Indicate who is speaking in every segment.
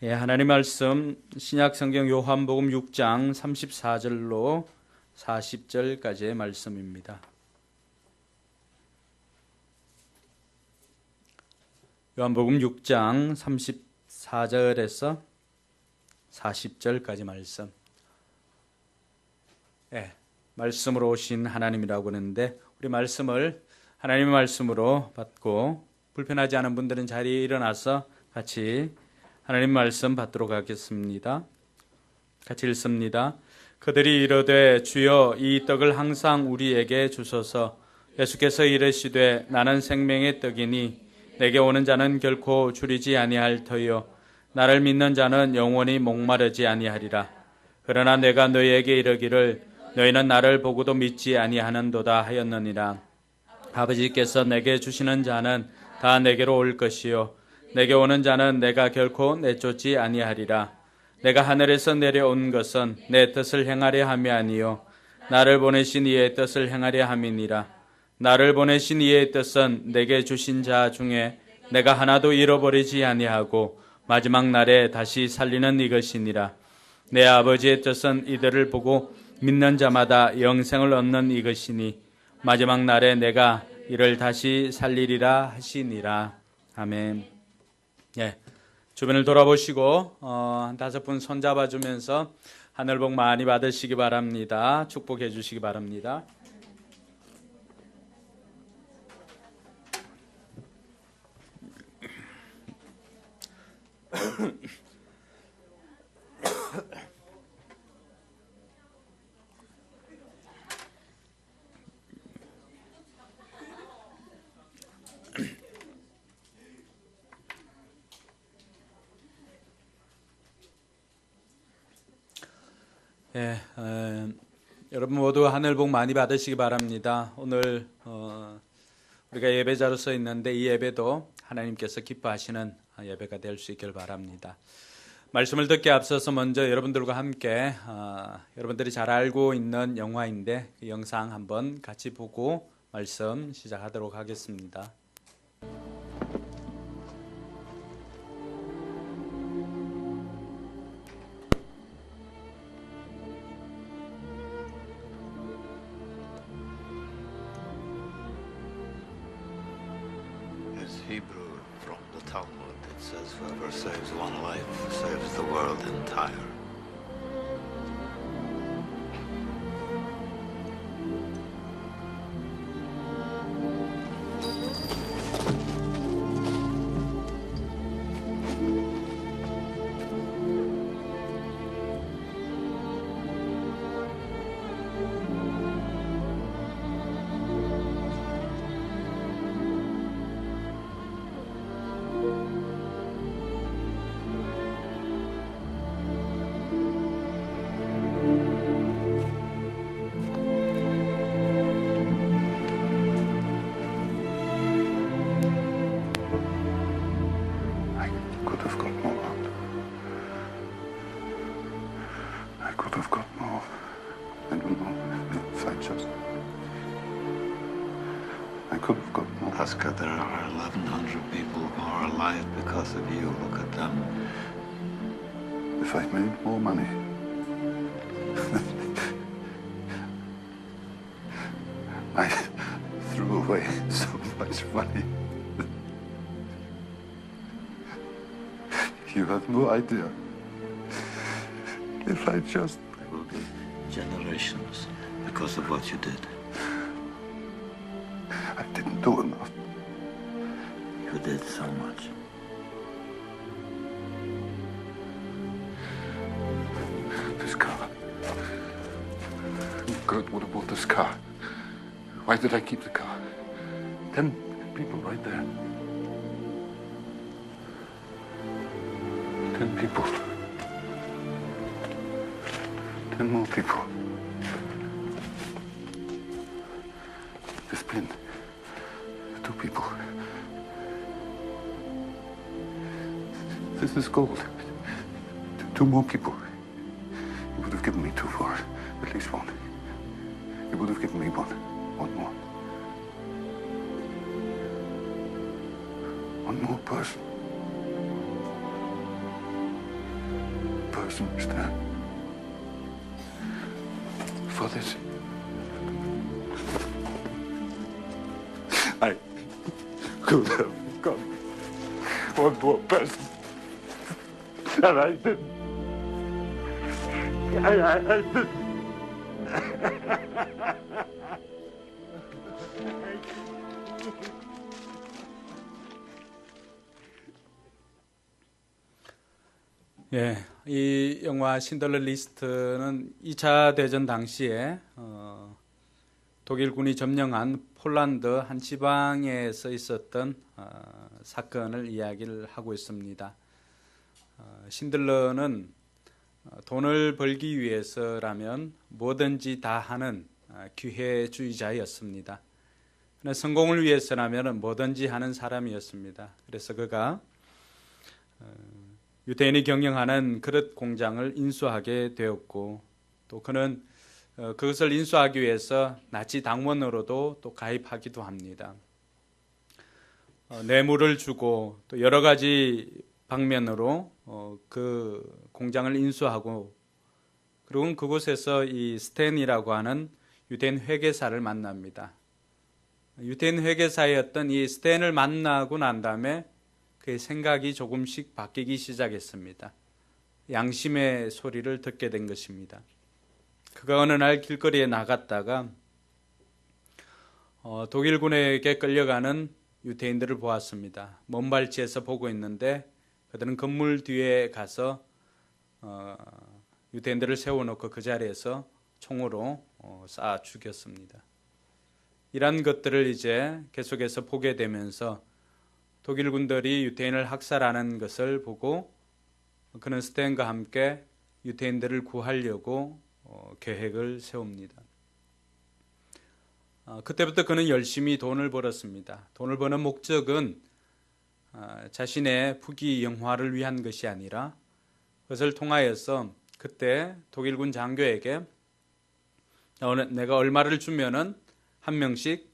Speaker 1: 예, 하나님 말씀 신약 성경 요한복음 6장 34절로 40절까지의 말씀입니다. 요한복음 6장 34절에서 40절까지 말씀. 예, 말씀으로 오신 하나님이라고 하는데 우리 말씀을 하나님의 말씀으로 받고 불편하지 않은 분들은 자리에 일어나서 같이 하나님 말씀 받도록 하겠습니다. 같이 읽습니다. 그들이 이르되 주여 이 떡을 항상 우리에게 주소서. 예수께서 이르시되 나는 생명의 떡이니 내게 오는 자는 결코 줄이지 아니할 터요 나를 믿는 자는 영원히 목마르지 아니하리라. 그러나 내가 너희에게 이르기를 너희는 나를 보고도 믿지 아니하는도다 하였느니라. 아버지께서 내게 주시는 자는 다 내게로 올 것이요 내게 오는 자는 내가 결코 내쫓지 아니하리라. 내가 하늘에서 내려온 것은 내 뜻을 행하려 함이 아니요 나를 보내신 이의 뜻을 행하려 함이니라. 나를 보내신 이의 뜻은 내게 주신 자 중에 내가 하나도 잃어버리지 아니하고 마지막 날에 다시 살리는 이것이니라. 내 아버지의 뜻은 이들을 보고 믿는 자마다 영생을 얻는 이것이니 마지막 날에 내가 이를 다시 살리리라 하시니라. 아멘. 예, 주변을 돌아보시고 한 5분 손잡아주면서 하늘 복 많이 받으시기 바랍니다. 축복해 주시기 바랍니다. 예, 여러분 모두 하늘 복 많이 받으시기 바랍니다. 오늘 우리가 예배자로 서 있는데 이 예배도 하나님께서 기뻐하시는 예배가 될 수 있길 바랍니다. 말씀을 듣기 앞서서 먼저 여러분들과 함께 여러분들이 잘 알고 있는 영화인데 그 영상 한번 같이 보고 말씀 시작하도록 하겠습니다.
Speaker 2: Hebrew from the Talmud. It says, whoever saves one life saves the world entire. Oscar, there are 1,100 people who are alive because of you. Look at them.
Speaker 3: If I'd made more money, I threw away so much money. You have no idea. If I just...
Speaker 2: There will be generations because of what you did.
Speaker 3: I didn't do enough.
Speaker 2: You did so much.
Speaker 3: This car. Kurt would have bought this car. Why did I keep the car? 10 people right there. 10 people. 10 more people. This pin. 2 people. This is gold. 2 more people. You would have given me 2 for it. At least 1. You would have given me 1. 1 more. 1 more person. must understand. For this, I could have become one more person. And I didn't. I didn't.
Speaker 1: 예, 이 영화 신들러 리스트는 2차 대전 당시에 독일군이 점령한 폴란드 한 지방에서 있었던 사건을 이야기를 하고 있습니다. 신들러는 돈을 벌기 위해서라면 뭐든지 다 하는 기회주의자였습니다. 성공을 위해서라면 뭐든지 하는 사람이었습니다. 그래서 그가 유대인이 경영하는 그릇 공장을 인수하게 되었고, 또 그는 그것을 인수하기 위해서 나치 당원으로도 또 가입하기도 합니다. 뇌물을 주고 또 여러 가지 방면으로 그 공장을 인수하고, 그리고 그곳에서 이 스탠이라고 하는 유대인 회계사를 만납니다. 유대인 회계사였던 이 스탠을 만나고 난 다음에 그의 생각이 조금씩 바뀌기 시작했습니다. 양심의 소리를 듣게 된 것입니다. 그가 어느 날 길거리에 나갔다가 독일군에게 끌려가는 유대인들을 보았습니다. 먼 발치에서 보고 있는데 그들은 건물 뒤에 가서 유대인들을 세워놓고 그 자리에서 총으로 쏴 죽였습니다. 이런 것들을 이제 계속해서 보게 되면서 독일 군들이 유대인을 학살하는 것을 보고 그는 스탠과 함께 유대인들을 구하려고 계획을 세웁니다. 그때부터 그는 열심히 돈을 벌었습니다. 돈을 버는 목적은 자신의 부귀영화를 위한 것이 아니라 그것을 통하여서 그때 독일군 장교에게 내가 얼마를 주면은 한 명씩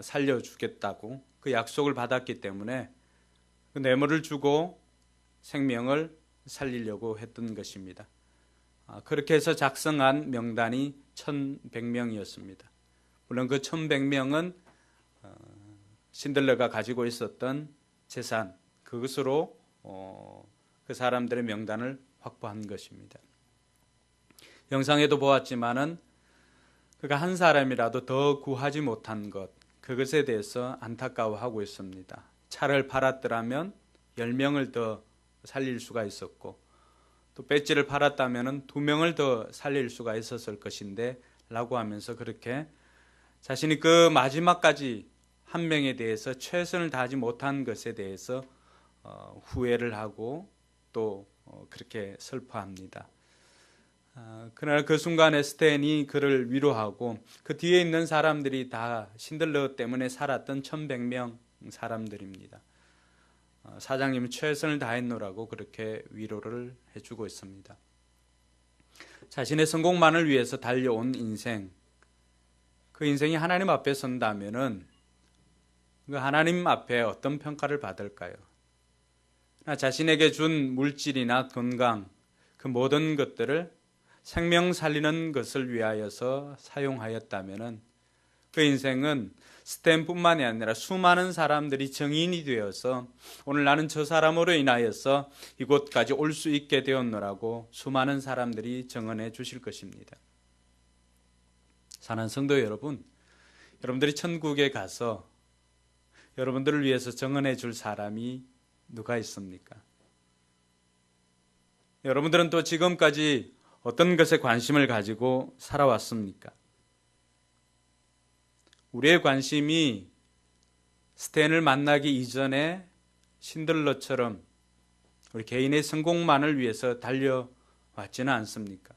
Speaker 1: 살려주겠다고 그 약속을 받았기 때문에 그 뇌물을 주고 생명을 살리려고 했던 것입니다. 그렇게 해서 작성한 명단이 1100명이었습니다. 물론 그 1100명은 신들러가 가지고 있었던 재산, 그것으로 그 사람들의 명단을 확보한 것입니다. 영상에도 보았지만은 그가 한 사람이라도 더 구하지 못한 것, 그것에 대해서 안타까워하고 있습니다. 차를 팔았더라면 10명을 더 살릴 수가 있었고, 또 배지를 팔았다면 2명을 더 살릴 수가 있었을 것인데 라고 하면서 그렇게 자신이 그 마지막까지 한 명에 대해서 최선을 다하지 못한 것에 대해서 후회를 하고 또 그렇게 슬퍼합니다. 그러나 그 순간에 스탠이 그를 위로하고 그 뒤에 있는 사람들이 다 신들러 때문에 살았던 1100명 사람들입니다. 사장님은 최선을 다했노라고 그렇게 위로를 해주고 있습니다. 자신의 성공만을 위해서 달려온 인생, 그 인생이 하나님 앞에 선다면은 그 하나님 앞에 어떤 평가를 받을까요? 자신에게 준 물질이나 건강, 그 모든 것들을 생명 살리는 것을 위하여서 사용하였다면은 그 인생은 스탠뿐만이 아니라 수많은 사람들이 정인이 되어서 오늘 나는 저 사람으로 인하여서 이곳까지 올 수 있게 되었노라고 수많은 사람들이 증언해 주실 것입니다. 사랑하는 성도 여러분, 여러분들이 천국에 가서 여러분들을 위해서 증언해 줄 사람이 누가 있습니까? 여러분들은 또 지금까지 어떤 것에 관심을 가지고 살아왔습니까? 우리의 관심이 스탠을 만나기 이전에 신들러처럼 우리 개인의 성공만을 위해서 달려왔지는 않습니까?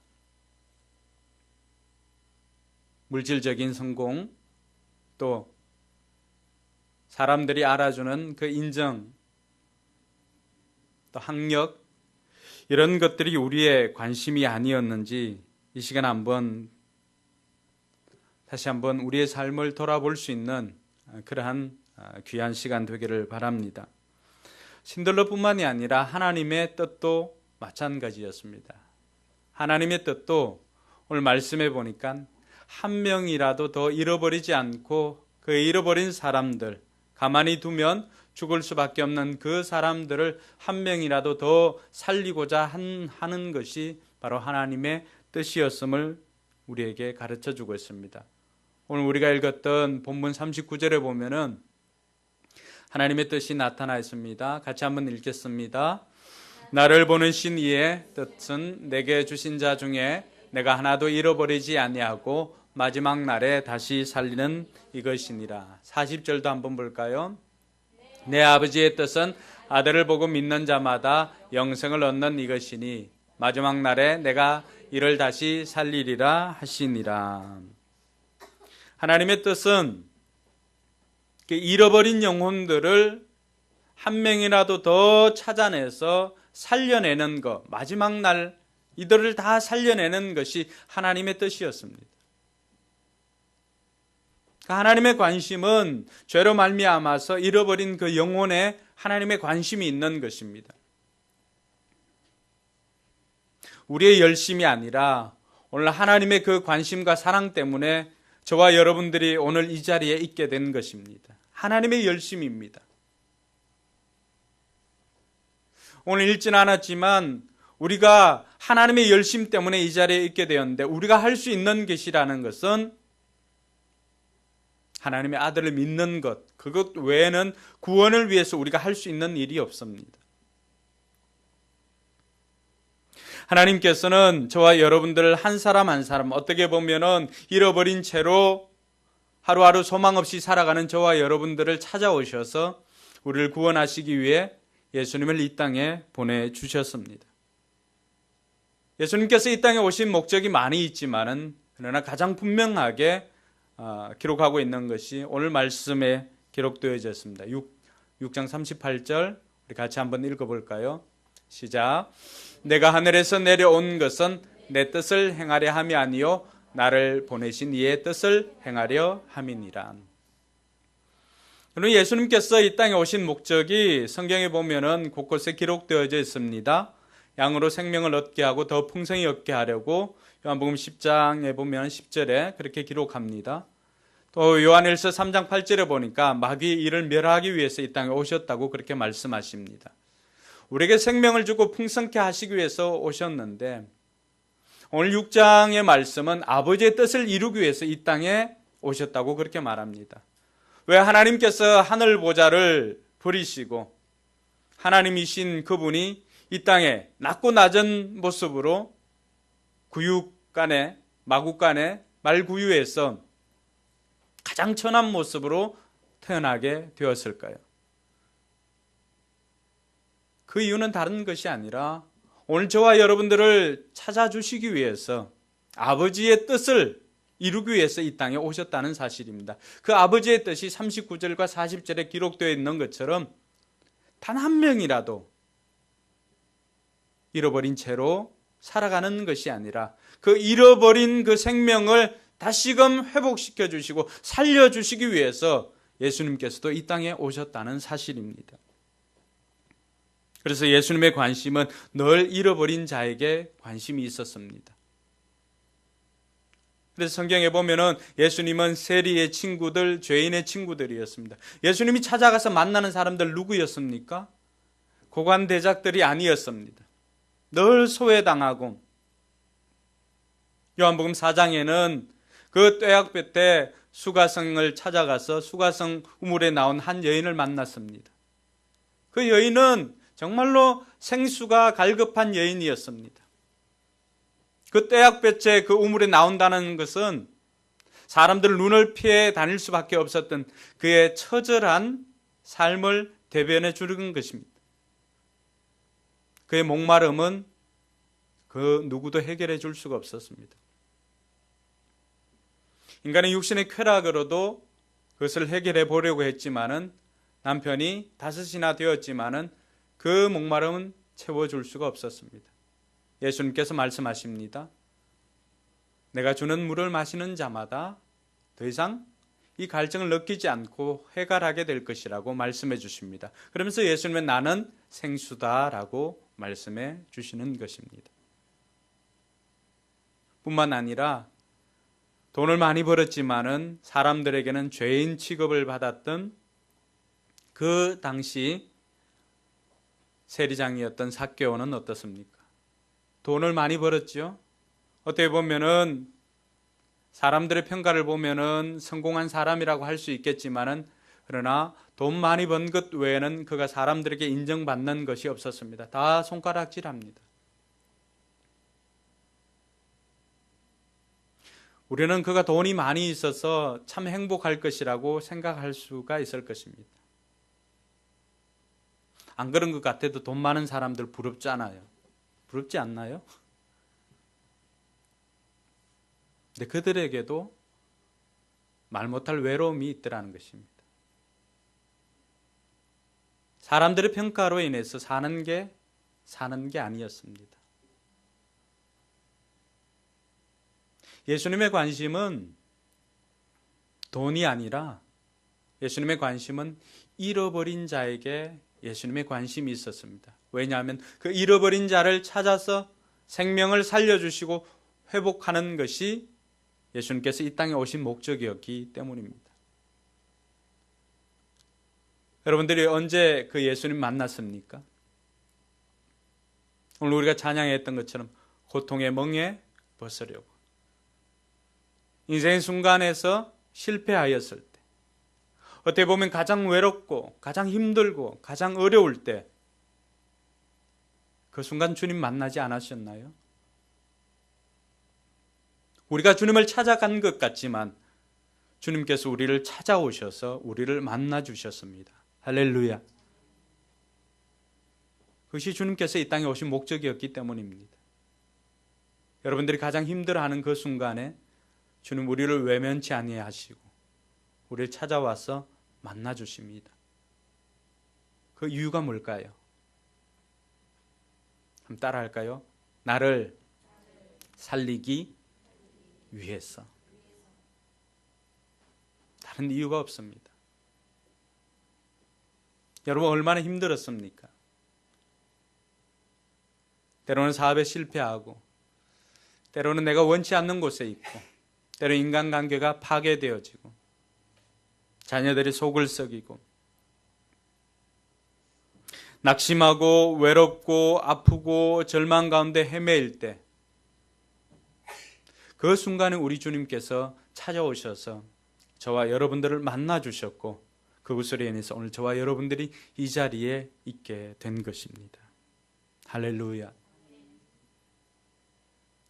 Speaker 1: 물질적인 성공, 또 사람들이 알아주는 그 인정, 또 학력, 이런 것들이 우리의 관심이 아니었는지 이 시간 다시 한번 우리의 삶을 돌아볼 수 있는 그러한 귀한 시간 되기를 바랍니다. 신들러뿐만이 아니라 하나님의 뜻도 마찬가지였습니다. 하나님의 뜻도 오늘 말씀해 보니까 한 명이라도 더 잃어버리지 않고 그 잃어버린 사람들, 가만히 두면 죽을 수밖에 없는 그 사람들을 한 명이라도 더 살리고자 하는 것이 바로 하나님의 뜻이었음을 우리에게 가르쳐 주고 있습니다. 오늘 우리가 읽었던 본문 39절에 보면은 하나님의 뜻이 나타나 있습니다. 같이 한번 읽겠습니다. 나를 보내신 이의 뜻은 내게 주신 자 중에 내가 하나도 잃어버리지 아니하고 마지막 날에 다시 살리는 이것이니라. 40절도 한번 볼까요? 내 아버지의 뜻은 아들을 보고 믿는 자마다 영생을 얻는 이것이니 마지막 날에 내가 이를 다시 살리리라 하시니라. 하나님의 뜻은 잃어버린 영혼들을 한 명이라도 더 찾아내서 살려내는 것, 마지막 날 이들을 다 살려내는 것이 하나님의 뜻이었습니다. 하나님의 관심은 죄로 말미암아서 잃어버린 그 영혼에 하나님의 관심이 있는 것입니다. 우리의 열심이 아니라 오늘 하나님의 그 관심과 사랑 때문에 저와 여러분들이 오늘 이 자리에 있게 된 것입니다. 하나님의 열심입니다. 오늘 읽진 않았지만 우리가 하나님의 열심 때문에 이 자리에 있게 되었는데 우리가 할 수 있는 것이라는 것은 하나님의 아들을 믿는 것, 그것 외에는 구원을 위해서 우리가 할 수 있는 일이 없습니다. 하나님께서는 저와 여러분들 한 사람 한 사람 어떻게 보면은 잃어버린 채로 하루하루 소망 없이 살아가는 저와 여러분들을 찾아오셔서 우리를 구원하시기 위해 예수님을 이 땅에 보내주셨습니다. 예수님께서 이 땅에 오신 목적이 많이 있지만은 그러나 가장 분명하게 기록하고 있는 것이 오늘 말씀에 기록되어져 있습니다. 6장 38절 우리 같이 한번 읽어볼까요? 시작. 내가 하늘에서 내려온 것은 내 뜻을 행하려 함이 아니요 나를 보내신 이의 뜻을 행하려 함이니라. 그럼 예수님께서 이 땅에 오신 목적이 성경에 보면은 곳곳에 기록되어져 있습니다. 양으로 생명을 얻게 하고 더 풍성히 얻게 하려고 요한복음 10장에 보면 10절에 그렇게 기록합니다. 또 요한일서 3장 8절에 보니까 마귀의 일을 멸하기 위해서 이 땅에 오셨다고 그렇게 말씀하십니다. 우리에게 생명을 주고 풍성케 하시기 위해서 오셨는데 오늘 6장의 말씀은 아버지의 뜻을 이루기 위해서 이 땅에 오셨다고 그렇게 말합니다. 왜 하나님께서 하늘 보좌를 버리시고 하나님이신 그분이 이 땅에 낮고 낮은 모습으로 구육간에 마구간에 말구유에서 가장 천한 모습으로 태어나게 되었을까요? 그 이유는 다른 것이 아니라 오늘 저와 여러분들을 찾아주시기 위해서 아버지의 뜻을 이루기 위해서 이 땅에 오셨다는 사실입니다. 그 아버지의 뜻이 39절과 40절에 기록되어 있는 것처럼 단 한 명이라도 잃어버린 채로 살아가는 것이 아니라 그 잃어버린 그 생명을 다시금 회복시켜 주시고 살려주시기 위해서 예수님께서도 이 땅에 오셨다는 사실입니다. 그래서 예수님의 관심은 늘 잃어버린 자에게 관심이 있었습니다. 그래서 성경에 보면은 예수님은 세리의 친구들, 죄인의 친구들이었습니다. 예수님이 찾아가서 만나는 사람들 누구였습니까? 고관대작들이 아니었습니다. 늘 소외당하고 요한복음 4장에는 그 떼약볕 때 수가성을 찾아가서 수가성 우물에 나온 한 여인을 만났습니다. 그 여인은 정말로 생수가 갈급한 여인이었습니다. 그 떼약볕에 그 우물에 나온다는 것은 사람들 눈을 피해 다닐 수밖에 없었던 그의 처절한 삶을 대변해 주는 것입니다. 그의 목마름은 그 누구도 해결해 줄 수가 없었습니다. 인간의 육신의 쾌락으로도 그것을 해결해 보려고 했지만은 남편이 5이나 되었지만은 그 목마름은 채워줄 수가 없었습니다. 예수님께서 말씀하십니다. 내가 주는 물을 마시는 자마다 더 이상 이 갈증을 느끼지 않고 해결하게 될 것이라고 말씀해 주십니다. 그러면서 예수님은 나는 생수다라고 말씀해 주시는 것입니다. 뿐만 아니라 돈을 많이 벌었지만은 사람들에게는 죄인 취급을 받았던 그 당시 세리장이었던 삭개오는 어떻습니까? 돈을 많이 벌었죠. 어떻게 보면은 사람들의 평가를 보면은 성공한 사람이라고 할 수 있겠지만은 그러나 돈 많이 번 것 외에는 그가 사람들에게 인정받는 것이 없었습니다. 다 손가락질합니다. 우리는 그가 돈이 많이 있어서 참 행복할 것이라고 생각할 수가 있을 것입니다. 안 그런 것 같아도 돈 많은 사람들 부럽잖아요. 부럽지 않나요? 근데 그들에게도 말 못할 외로움이 있더라는 것입니다. 사람들의 평가로 인해서 사는 게 아니었습니다. 예수님의 관심은 돈이 아니라 예수님의 관심은 잃어버린 자에게 예수님의 관심이 있었습니다. 왜냐하면 그 잃어버린 자를 찾아서 생명을 살려주시고 회복하는 것이 예수님께서 이 땅에 오신 목적이었기 때문입니다. 여러분들이 언제 그 예수님 만났습니까? 오늘 우리가 찬양했던 것처럼 고통의 멍에 벗으려고. 인생의 순간에서 실패하였을 때, 어떻게 보면 가장 외롭고 가장 힘들고 가장 어려울 때 그 순간 주님 만나지 않으셨나요? 우리가 주님을 찾아간 것 같지만 주님께서 우리를 찾아오셔서 우리를 만나 주셨습니다. 할렐루야. 그것이 주님께서 이 땅에 오신 목적이었기 때문입니다. 여러분들이 가장 힘들어하는 그 순간에 주님 우리를 외면치 아니하시고 우리를 찾아와서 만나 주십니다. 그 이유가 뭘까요? 한번 따라할까요? 나를 살리기 위해서. 다른 이유가 없습니다. 여러분 얼마나 힘들었습니까? 때로는 사업에 실패하고, 때로는 내가 원치 않는 곳에 있고, 때로 인간관계가 파괴되어지고, 자녀들이 속을 썩이고, 낙심하고 외롭고 아프고 절망 가운데 헤매일 때, 그 순간에 우리 주님께서 찾아오셔서 저와 여러분들을 만나 주셨고, 그것으로 인해서 오늘 저와 여러분들이 이 자리에 있게 된 것입니다. 할렐루야.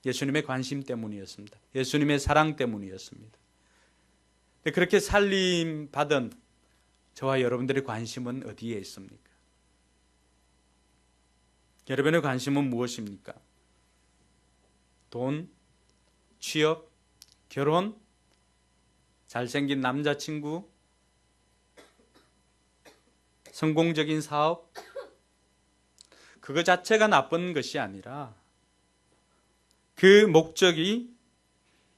Speaker 1: 예수님의 관심 때문이었습니다. 예수님의 사랑 때문이었습니다. 그렇게 살림 받은 저와 여러분들의 관심은 어디에 있습니까? 여러분의 관심은 무엇입니까? 돈, 취업, 결혼, 잘생긴 남자친구, 성공적인 사업, 그거 자체가 나쁜 것이 아니라 그 목적이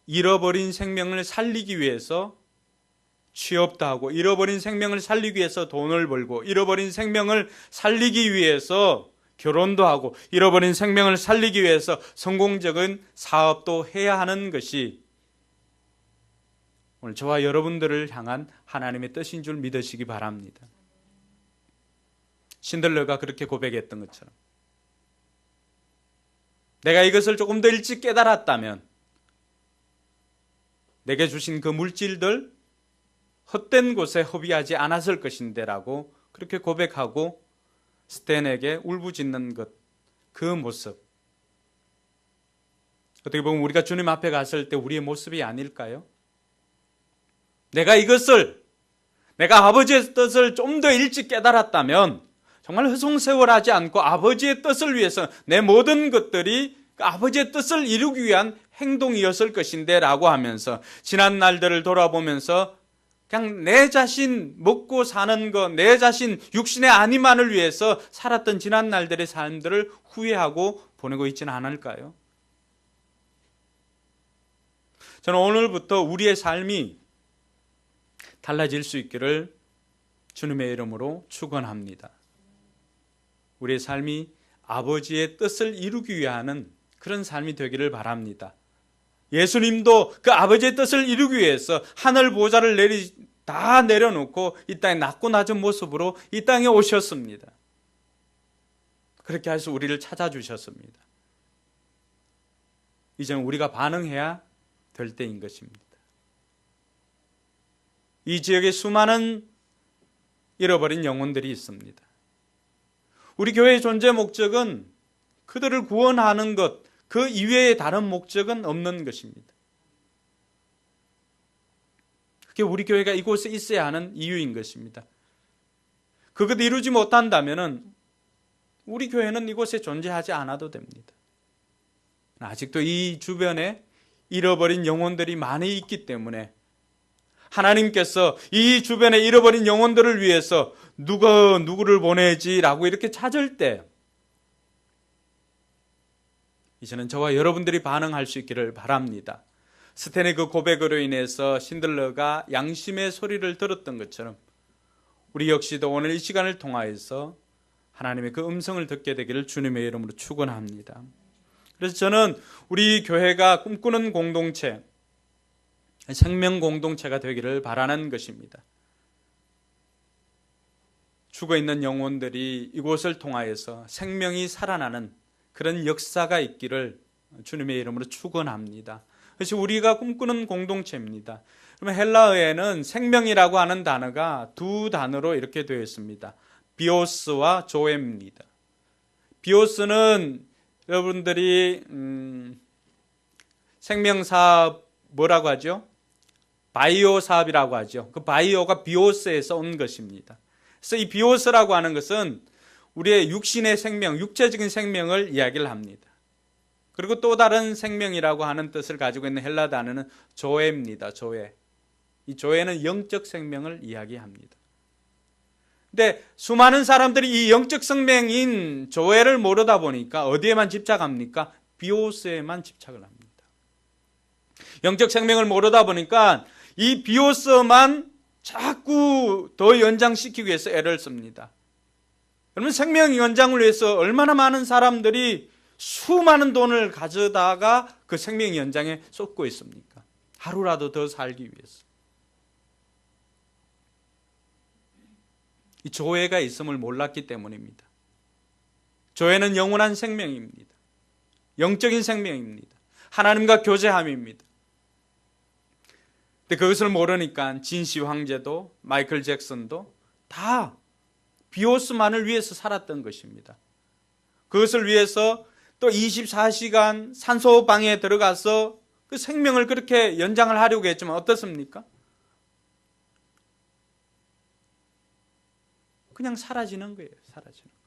Speaker 1: 잃어버린 생명을 살리기 위해서 취업도 하고, 잃어버린 생명을 살리기 위해서 돈을 벌고, 잃어버린 생명을 살리기 위해서 결혼도 하고, 잃어버린 생명을 살리기 위해서 성공적인 사업도 해야 하는 것이 오늘 저와 여러분들을 향한 하나님의 뜻인 줄 믿으시기 바랍니다. 신들러가 그렇게 고백했던 것처럼 내가 이것을 조금 더 일찍 깨달았다면 내게 주신 그 물질들 헛된 곳에 허비하지 않았을 것인데 라고 그렇게 고백하고 스탠에게 울부짖는 것, 그 모습, 어떻게 보면 우리가 주님 앞에 갔을 때 우리의 모습이 아닐까요? 내가 아버지의 뜻을 좀 더 일찍 깨달았다면 정말 허송세월하지 않고 아버지의 뜻을 위해서 내 모든 것들이 아버지의 뜻을 이루기 위한 행동이었을 것인데 라고 하면서 지난 날들을 돌아보면서 그냥 내 자신 먹고 사는 것, 내 자신 육신의 안위만을 위해서 살았던 지난 날들의 삶들을 후회하고 보내고 있지는 않을까요? 저는 오늘부터 우리의 삶이 달라질 수 있기를 주님의 이름으로 축원합니다. 우리의 삶이 아버지의 뜻을 이루기 위하는 그런 삶이 되기를 바랍니다. 예수님도 그 아버지의 뜻을 이루기 위해서 하늘 보좌를 다 내려놓고 이 땅에 낮고 낮은 모습으로 이 땅에 오셨습니다. 그렇게 해서 우리를 찾아주셨습니다. 이제는 우리가 반응해야 될 때인 것입니다. 이 지역에 수많은 잃어버린 영혼들이 있습니다. 우리 교회의 존재 목적은 그들을 구원하는 것, 그 이외에 다른 목적은 없는 것입니다. 그게 우리 교회가 이곳에 있어야 하는 이유인 것입니다. 그것 이루지 못한다면 우리 교회는 이곳에 존재하지 않아도 됩니다. 아직도 이 주변에 잃어버린 영혼들이 많이 있기 때문에 하나님께서 이 주변에 잃어버린 영혼들을 위해서 누가 누구를 보내지라고 이렇게 찾을 때 이제는 저와 여러분들이 반응할 수 있기를 바랍니다. 스탠의 그 고백으로 인해서 신들러가 양심의 소리를 들었던 것처럼 우리 역시도 오늘 이 시간을 통하여서 하나님의 그 음성을 듣게 되기를 주님의 이름으로 축원합니다. 그래서 저는 우리 교회가 꿈꾸는 공동체, 생명 공동체가 되기를 바라는 것입니다. 죽어있는 영혼들이 이곳을 통하여서 생명이 살아나는 그런 역사가 있기를 주님의 이름으로 축원합니다. 그것이 우리가 꿈꾸는 공동체입니다. 그러면 헬라어에는 생명이라고 하는 단어가 두 단어로 이렇게 되어 있습니다. 비오스와 조에입니다. 비오스는 여러분들이 생명사업 뭐라고 하죠? 바이오 사업이라고 하죠. 그 바이오가 비오스에서 온 것입니다. 그래서 이 비오스라고 하는 것은 우리의 육신의 생명, 육체적인 생명을 이야기를 합니다. 그리고 또 다른 생명이라고 하는 뜻을 가지고 있는 헬라 단어는 조에입니다. 조에. 이 조에는 영적 생명을 이야기합니다. 근데 수많은 사람들이 이 영적 생명인 조에를 모르다 보니까 어디에만 집착합니까? 비오스에만 집착을 합니다. 영적 생명을 모르다 보니까 이 비오스만 자꾸 더 연장시키기 위해서 애를 씁니다. 그러면 생명 연장을 위해서 얼마나 많은 사람들이 수많은 돈을 가져다가 그 생명 연장에 쏟고 있습니까? 하루라도 더 살기 위해서. 이 조회가 있음을 몰랐기 때문입니다. 조회는 영원한 생명입니다. 영적인 생명입니다. 하나님과 교제함입니다. 근데 그것을 모르니까 진시 황제도 마이클 잭슨도 다 비오스만을 위해서 살았던 것입니다. 그것을 위해서 또 24시간 산소방에 들어가서 그 생명을 그렇게 연장을 하려고 했지만 어떻습니까? 그냥 사라지는 거예요. 사라지는 거.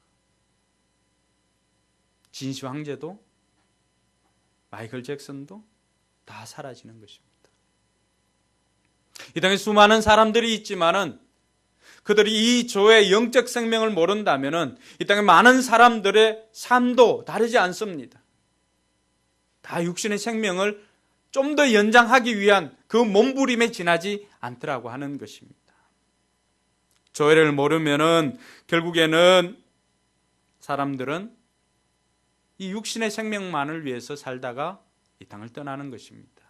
Speaker 1: 진시 황제도 마이클 잭슨도 다 사라지는 것입니다. 이 땅에 수많은 사람들이 있지만은 그들이 이 조의 영적 생명을 모른다면은 이 땅에 많은 사람들의 삶도 다르지 않습니다. 다 육신의 생명을 좀 더 연장하기 위한 그 몸부림에 지나지 않더라고 하는 것입니다. 조회를 모르면은 결국에는 사람들은 이 육신의 생명만을 위해서 살다가 이 땅을 떠나는 것입니다.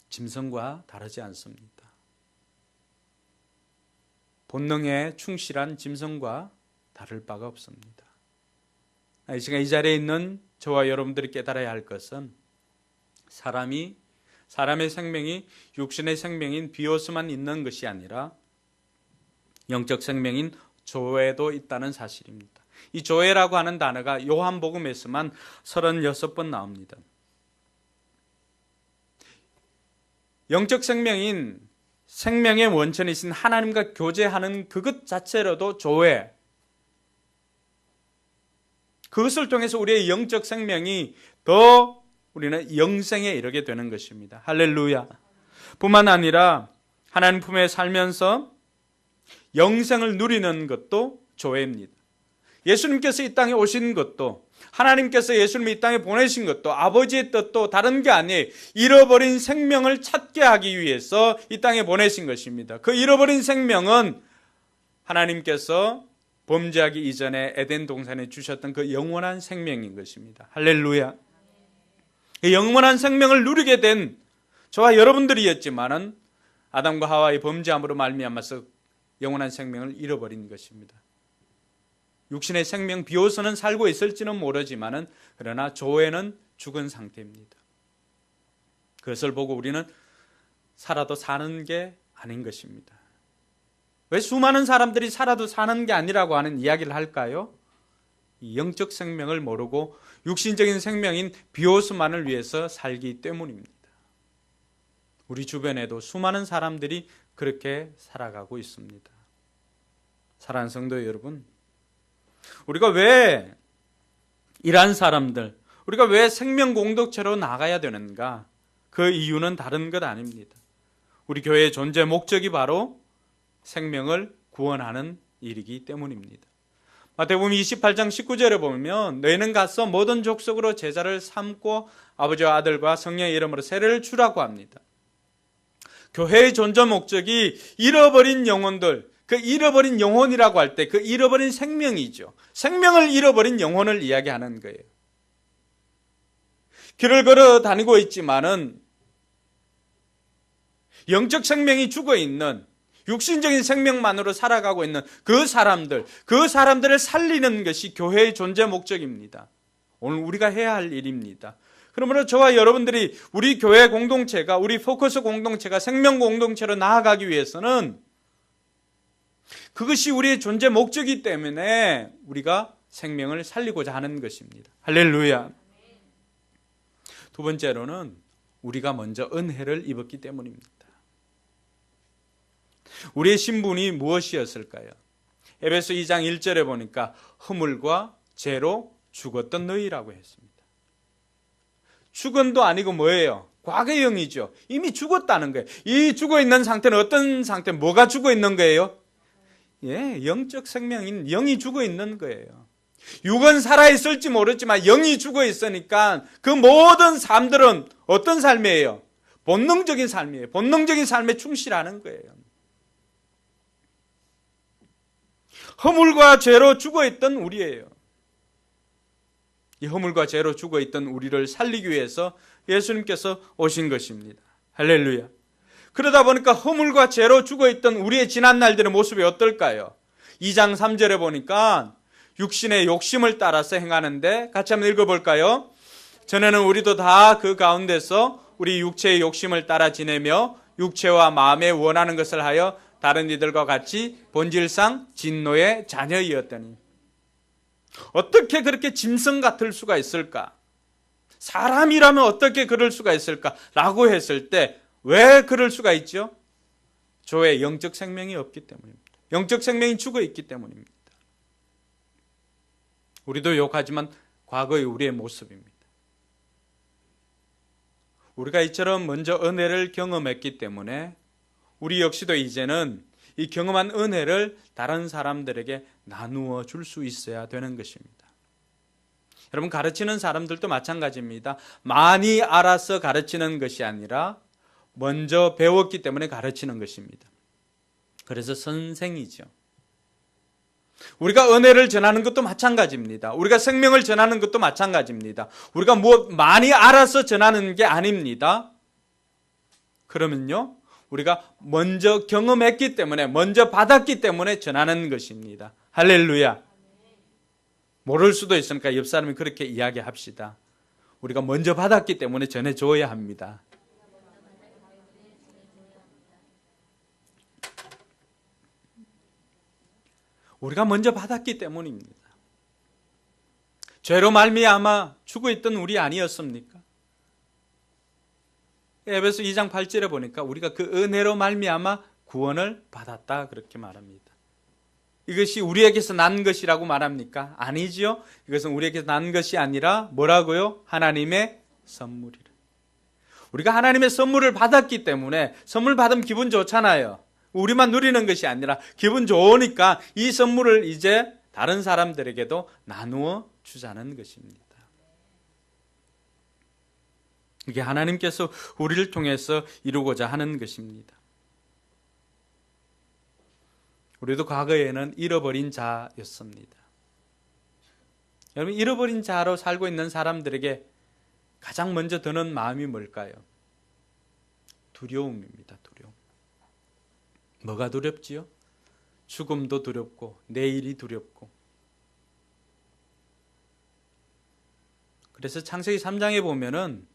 Speaker 1: 짐승과 다르지 않습니다. 본능에 충실한 짐승과 다를 바가 없습니다. 이 시간 이 자리에 있는 저와 여러분들이 깨달아야 할 것은 사람의 생명이 육신의 생명인 비오스만 있는 것이 아니라 영적 생명인 조회도 있다는 사실입니다. 이 조회라고 하는 단어가 요한복음에서만 36번 나옵니다. 영적 생명인 생명의 원천이신 하나님과 교제하는 그것 자체로도 조회, 그것을 통해서 우리의 영적 생명이 더 우리는 영생에 이르게 되는 것입니다. 할렐루야. 뿐만 아니라 하나님 품에 살면서 영생을 누리는 것도 조회입니다. 예수님께서 이 땅에 오신 것도, 하나님께서 예수님을 이 땅에 보내신 것도 아버지의 뜻도 다른 게 아니에요. 잃어버린 생명을 찾게 하기 위해서 이 땅에 보내신 것입니다. 그 잃어버린 생명은 하나님께서 범죄하기 이전에 에덴 동산에 주셨던 그 영원한 생명인 것입니다. 할렐루야. 이 영원한 생명을 누리게 된 저와 여러분들이었지만은 아담과 하와의 범죄함으로 말미암아서 영원한 생명을 잃어버린 것입니다. 육신의 생명 비로소는 살고 있을지는 모르지만은 그러나 조에는 죽은 상태입니다. 그것을 보고 우리는 살아도 사는 게 아닌 것입니다. 왜 수많은 사람들이 살아도 사는 게 아니라고 하는 이야기를 할까요? 이 영적 생명을 모르고 육신적인 생명인 비오스만을 위해서 살기 때문입니다. 우리 주변에도 수많은 사람들이 그렇게 살아가고 있습니다. 사랑하는 성도 여러분, 우리가 왜 이러한 사람들, 우리가 왜 생명 공동체로 나가야 되는가? 그 이유는 다른 것 아닙니다. 우리 교회의 존재 목적이 바로 생명을 구원하는 일이기 때문입니다. 마태복음 28장 19절에 보면 너희는 가서 모든 족속으로 제자를 삼고 아버지와 아들과 성령의 이름으로 세례를 주라고 합니다. 교회의 존재 목적이 잃어버린 영혼들, 그 잃어버린 영혼이라고 할 때 그 잃어버린 생명이죠. 생명을 잃어버린 영혼을 이야기하는 거예요. 길을 걸어 다니고 있지만은 영적 생명이 죽어 있는, 육신적인 생명만으로 살아가고 있는 그 사람들을 살리는 것이 교회의 존재 목적입니다. 오늘 우리가 해야 할 일입니다. 그러므로 저와 여러분들이 우리 교회 공동체가, 우리 포커스 공동체가 생명 공동체로 나아가기 위해서는 그것이 우리의 존재 목적이기 때문에 우리가 생명을 살리고자 하는 것입니다. 할렐루야. 두 번째로는 우리가 먼저 은혜를 입었기 때문입니다. 우리의 신분이 무엇이었을까요? 에베소 2장 1절에 보니까 허물과 죄로 죽었던 너희라고 했습니다. 죽은도 아니고 뭐예요? 과거의 영이죠. 이미 죽었다는 거예요. 이 죽어있는 상태는 어떤 상태? 뭐가 죽어있는 거예요? 예, 영적 생명인 영이 죽어있는 거예요. 육은 살아있을지 모르지만 영이 죽어있으니까 그 모든 삶들은 어떤 삶이에요? 본능적인 삶이에요. 본능적인 삶에 충실하는 거예요. 허물과 죄로 죽어있던 우리예요. 이 허물과 죄로 죽어있던 우리를 살리기 위해서 예수님께서 오신 것입니다. 할렐루야. 그러다 보니까 허물과 죄로 죽어있던 우리의 지난 날들의 모습이 어떨까요? 2장 3절에 보니까 육신의 욕심을 따라서 행하는데, 같이 한번 읽어볼까요? 전에는 우리도 다 그 가운데서 우리 육체의 욕심을 따라 지내며 육체와 마음에 원하는 것을 하여 다른 이들과 같이 본질상 진노의 자녀이었더니. 어떻게 그렇게 짐승 같을 수가 있을까? 사람이라면 어떻게 그럴 수가 있을까? 라고 했을 때 왜 그럴 수가 있죠? 저의 영적 생명이 없기 때문입니다. 영적 생명이 죽어 있기 때문입니다. 우리도 욕하지만 과거의 우리의 모습입니다. 우리가 이처럼 먼저 은혜를 경험했기 때문에 우리 역시도 이제는 이 경험한 은혜를 다른 사람들에게 나누어 줄 수 있어야 되는 것입니다. 여러분, 가르치는 사람들도 마찬가지입니다. 많이 알아서 가르치는 것이 아니라 먼저 배웠기 때문에 가르치는 것입니다. 그래서 선생이죠. 우리가 은혜를 전하는 것도 마찬가지입니다. 우리가 생명을 전하는 것도 마찬가지입니다. 우리가 많이 알아서 전하는 게 아닙니다. 그러면요, 우리가 먼저 경험했기 때문에, 먼저 받았기 때문에 전하는 것입니다. 할렐루야. 모를 수도 있으니까 옆 사람이 그렇게 이야기합시다. 우리가 먼저 받았기 때문에 전해줘야 합니다. 우리가 먼저 받았기 때문입니다. 죄로 말미암아 죽어있던 우리 아니었습니까? 에베소 2장 8절에 보니까 우리가 그 은혜로 말미암아 구원을 받았다 그렇게 말합니다. 이것이 우리에게서 난 것이라고 말합니까? 아니지요. 이것은 우리에게서 난 것이 아니라 뭐라고요? 하나님의 선물이라. 우리가 하나님의 선물을 받았기 때문에, 선물 받으면 기분 좋잖아요. 우리만 누리는 것이 아니라 기분 좋으니까 이 선물을 이제 다른 사람들에게도 나누어 주자는 것입니다. 이게 하나님께서 우리를 통해서 이루고자 하는 것입니다. 우리도 과거에는 잃어버린 자였습니다. 여러분, 잃어버린 자로 살고 있는 사람들에게 가장 먼저 드는 마음이 뭘까요? 두려움입니다. 두려움. 뭐가 두렵지요? 죽음도 두렵고 내일이 두렵고. 그래서 창세기 3장에 보면은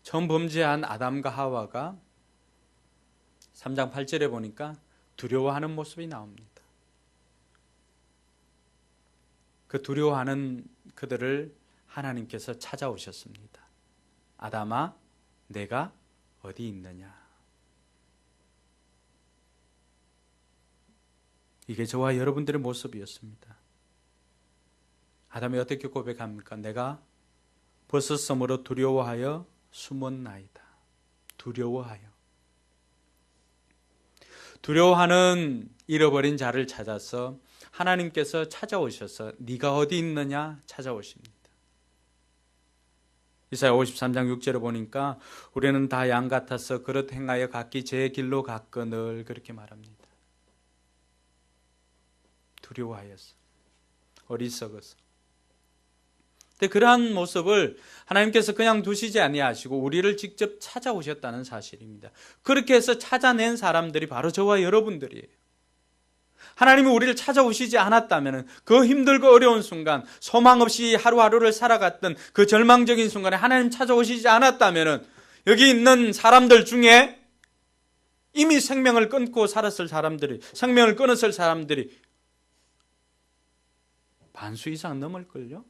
Speaker 1: 처음 범죄한 아담과 하와가 3장 8절에 보니까 두려워하는 모습이 나옵니다. 그 두려워하는 그들을 하나님께서 찾아오셨습니다. 아담아, 내가 어디 있느냐? 이게 저와 여러분들의 모습이었습니다. 아담이 어떻게 고백합니까? 내가 버섯섬으로 두려워하여 숨었나이다. 두려워하여. 두려워하는 잃어버린 자를 찾아서 하나님께서 찾아오셔서 네가 어디 있느냐 찾아오십니다. 이사야 53장 6절에 보니까 우리는 다 양 같아서 그릇 행하여 각기 제 길로 갔거늘 그렇게 말합니다. 두려워하였어. 어리석어서. 근데 그러한 모습을 하나님께서 그냥 두시지 아니하시고 우리를 직접 찾아오셨다는 사실입니다. 그렇게 해서 찾아낸 사람들이 바로 저와 여러분들이에요. 하나님이 우리를 찾아오시지 않았다면 그 힘들고 어려운 순간, 소망 없이 하루하루를 살아갔던 그 절망적인 순간에 하나님 찾아오시지 않았다면 여기 있는 사람들 중에 이미 생명을 끊고 살았을 사람들이, 생명을 끊었을 사람들이 반수 이상 넘을걸요?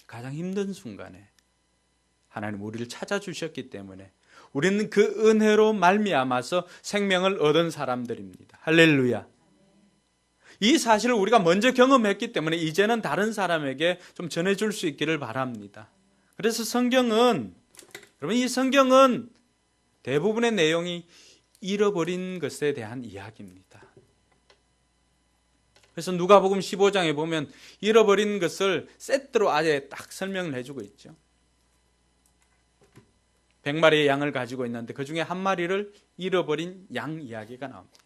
Speaker 1: 가장 힘든 순간에 하나님 우리를 찾아주셨기 때문에 우리는 그 은혜로 말미암아서 생명을 얻은 사람들입니다. 할렐루야. 이 사실을 우리가 먼저 경험했기 때문에 이제는 다른 사람에게 좀 전해줄 수 있기를 바랍니다. 그래서 성경은, 여러분, 이 성경은 대부분의 내용이 잃어버린 것에 대한 이야기입니다. 그래서 누가복음 15장에 보면 잃어버린 것을 세트로 아예 딱 설명을 해주고 있죠. 100마리의 양을 가지고 있는데 그 중에 한 마리를 잃어버린 양 이야기가 나옵니다.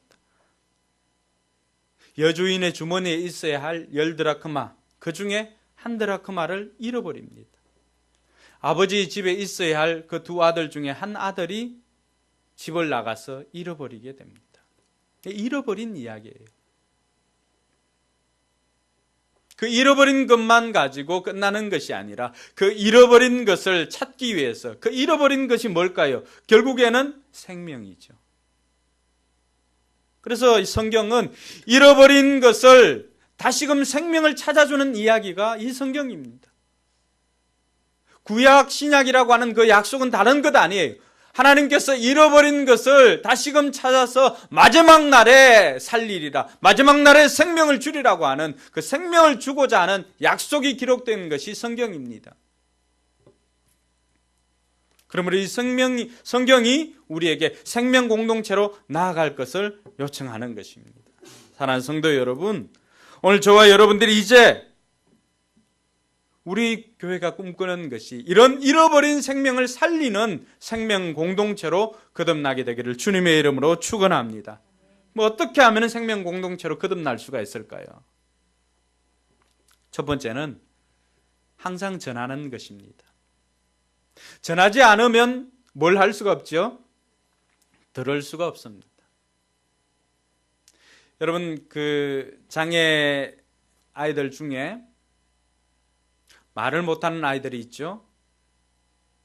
Speaker 1: 여주인의 주머니에 있어야 할 10드라크마, 그 중에 1드라크마를 잃어버립니다. 아버지 집에 있어야 할 그 두 아들 중에 한 아들이 집을 나가서 잃어버리게 됩니다. 잃어버린 이야기예요. 그 잃어버린 것만 가지고 끝나는 것이 아니라 그 잃어버린 것을 찾기 위해서, 그 잃어버린 것이 뭘까요? 결국에는 생명이죠. 그래서 성경은 잃어버린 것을 다시금 생명을 찾아주는 이야기가 이 성경입니다. 구약, 신약이라고 하는 그 약속은 다른 것 아니에요. 하나님께서 잃어버린 것을 다시금 찾아서 마지막 날에 살리리라, 마지막 날에 생명을 주리라고 하는 그 생명을 주고자 하는 약속이 기록된 것이 성경입니다. 그러므로 이 성경이 우리에게 생명 공동체로 나아갈 것을 요청하는 것입니다. 사랑하는 성도 여러분, 오늘 저와 여러분들이 이제 우리 교회가 꿈꾸는 것이 이런 잃어버린 생명을 살리는 생명 공동체로 거듭나게 되기를 주님의 이름으로 축원합니다. 어떻게 하면 생명 공동체로 거듭날 수가 있을까요? 첫 번째는 항상 전하는 것입니다. 전하지 않으면 뭘 할 수가 없죠? 들을 수가 없습니다. 여러분, 그 장애 아이들 중에 말을 못하는 아이들이 있죠.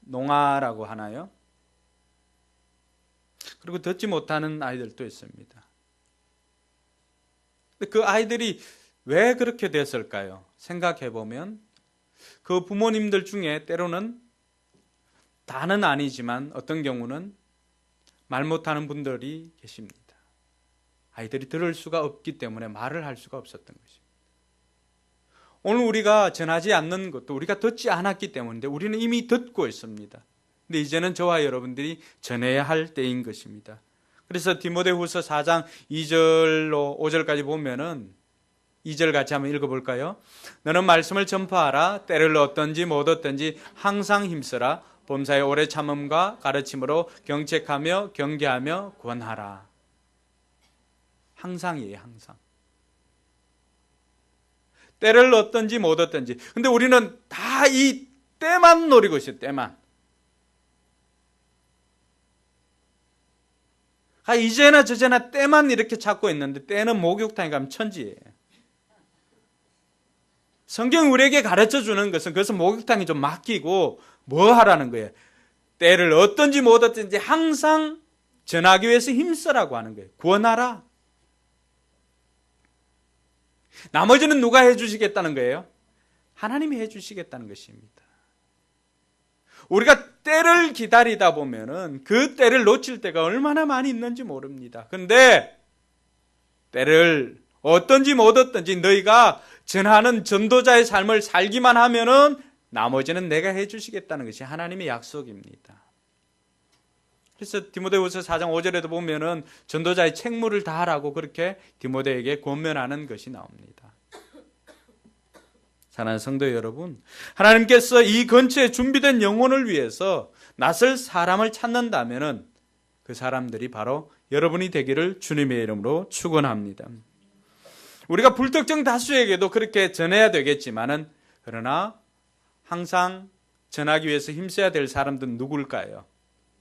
Speaker 1: 농아라고 하나요? 그리고 듣지 못하는 아이들도 있습니다. 근데 그 아이들이 왜 그렇게 됐을까요? 생각해 보면 그 부모님들 중에 때로는 다는 아니지만 어떤 경우는 말 못하는 분들이 계십니다. 아이들이 들을 수가 없기 때문에 말을 할 수가 없었던 것입니다. 오늘 우리가 전하지 않는 것도 우리가 듣지 않았기 때문인데 우리는 이미 듣고 있습니다. 근데 이제는 저와 여러분들이 전해야 할 때인 것입니다. 그래서 디모데후서 4장 2절로 5절까지 보면은 2절 같이 한번 읽어볼까요? 너는 말씀을 전파하라. 때를 얻든지 못 얻든지 항상 힘쓰라. 범사에 오래 참음과 가르침으로 경책하며 경계하며 권하라. 항상이에요, 항상. 때를 얻든지 못 얻든지. 근데 우리는 다 이 때만 노리고 있어요. 때만. 이제나 저제나 때만 이렇게 찾고 있는데 때는 목욕탕에 가면 천지예요. 성경 우리에게 가르쳐 주는 것은 그래서 목욕탕에 좀 맡기고 뭐 하라는 거예요. 때를 얻든지 못 얻든지 항상 전하기 위해서 힘쓰라고 하는 거예요. 구원하라. 나머지는 누가 해주시겠다는 거예요? 하나님이 해주시겠다는 것입니다. 우리가 때를 기다리다 보면은 그 때를 놓칠 때가 얼마나 많이 있는지 모릅니다. 그런데 때를 얻든지 못 얻든지 너희가 전하는 전도자의 삶을 살기만 하면은 나머지는 내가 해주시겠다는 것이 하나님의 약속입니다. 그래서 디모데후서 4장 5절에도 보면은 전도자의 책무를 다하라고 그렇게 디모데에게 권면하는 것이 나옵니다. 사랑하는 성도 여러분, 하나님께서 이 근처에 준비된 영혼을 위해서 낯설 사람을 찾는다면은 그 사람들이 바로 여러분이 되기를 주님의 이름으로 축원합니다. 우리가 불특정 다수에게도 그렇게 전해야 되겠지만은 그러나 항상 전하기 위해서 힘써야 될 사람들은 누굴까요?